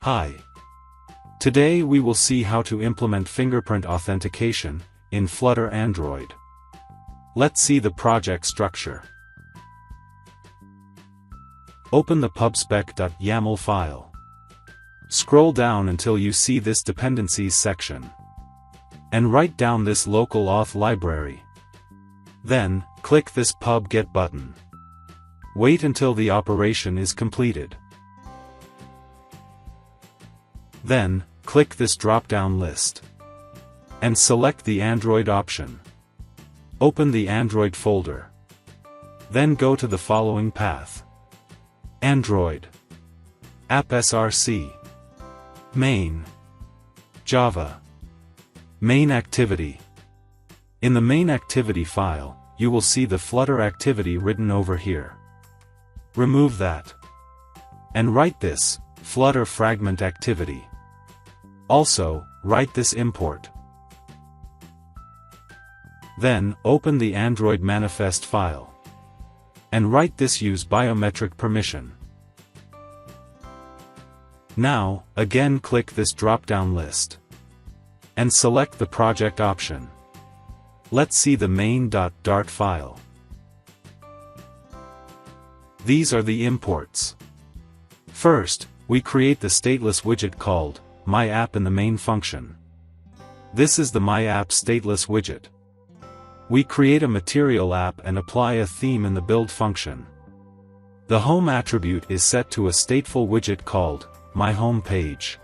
Hi. Today we will see how to implement fingerprint authentication in Flutter Android. Let's see the project structure. Open the pubspec.yaml file. Scroll down until you see this dependencies section. And write down this local auth library. Then, click this pub get button. Wait until the operation is completed. Then, click this drop-down list. And select the Android option. Open the Android folder. Then go to the following path. Android. App src. Main. Java. Main activity. In the main activity file, you will see the Flutter activity written over here. Remove that. And write this, Flutter fragment activity. Also, write this import. Then, open the Android manifest file. And write this use biometric permission. Now, again click this drop-down list. And select the project option. Let's see the main.dart file. These are the imports. First, we create the stateless widget called My App in the main function. This is the My App stateless widget. We create a material app and apply a theme in the build function. The home attribute is set to a stateful widget called My Home Page.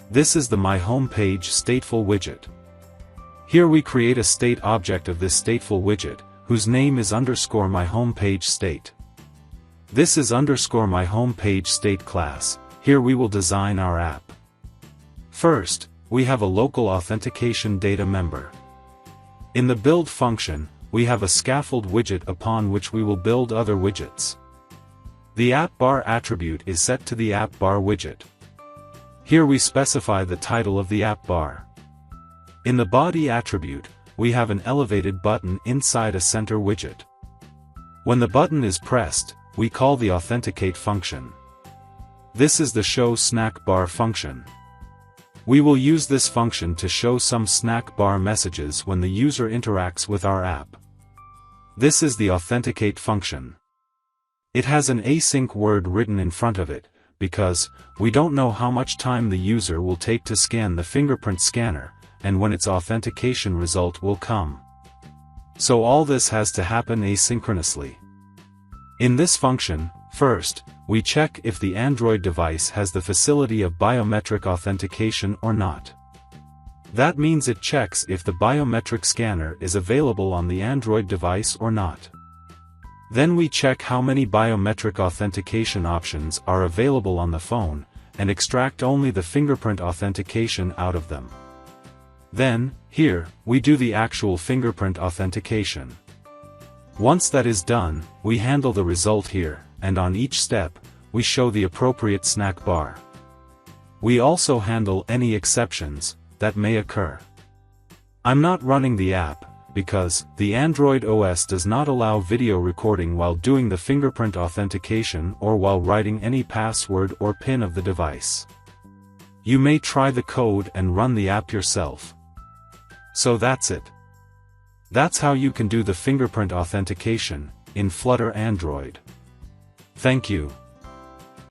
This is the My Home Page stateful widget. Here we create a state object of this stateful widget, whose name is _My Home Page state. This is _My Home Page state class. Here we will design our app. First, we have a local authentication data member. In the build function, we have a scaffold widget upon which we will build other widgets. The app bar attribute is set to the app bar widget. Here we specify the title of the app bar. In the body attribute, we have an elevated button inside a center widget. When the button is pressed, we call the authenticate function. This is the show snack bar function. We will use this function to show some snack bar messages when the user interacts with our app. This is the authenticate function. It has an async word written in front of it, because we don't know how much time the user will take to scan the fingerprint scanner, and when its authentication result will come. So all this has to happen asynchronously. In this function, first, we check if the Android device has the facility of biometric authentication or not. That means it checks if the biometric scanner is available on the Android device or not. Then we check how many biometric authentication options are available on the phone, and extract only the fingerprint authentication out of them. Then, here, we do the actual fingerprint authentication. Once that is done, we handle the result here, and on each step, we show the appropriate snack bar. We also handle any exceptions that may occur. I'm not running the app, because the Android OS does not allow video recording while doing the fingerprint authentication or while writing any password or PIN of the device. You may try the code and run the app yourself. So that's it. That's how you can do the fingerprint authentication in Flutter Android. Thank you.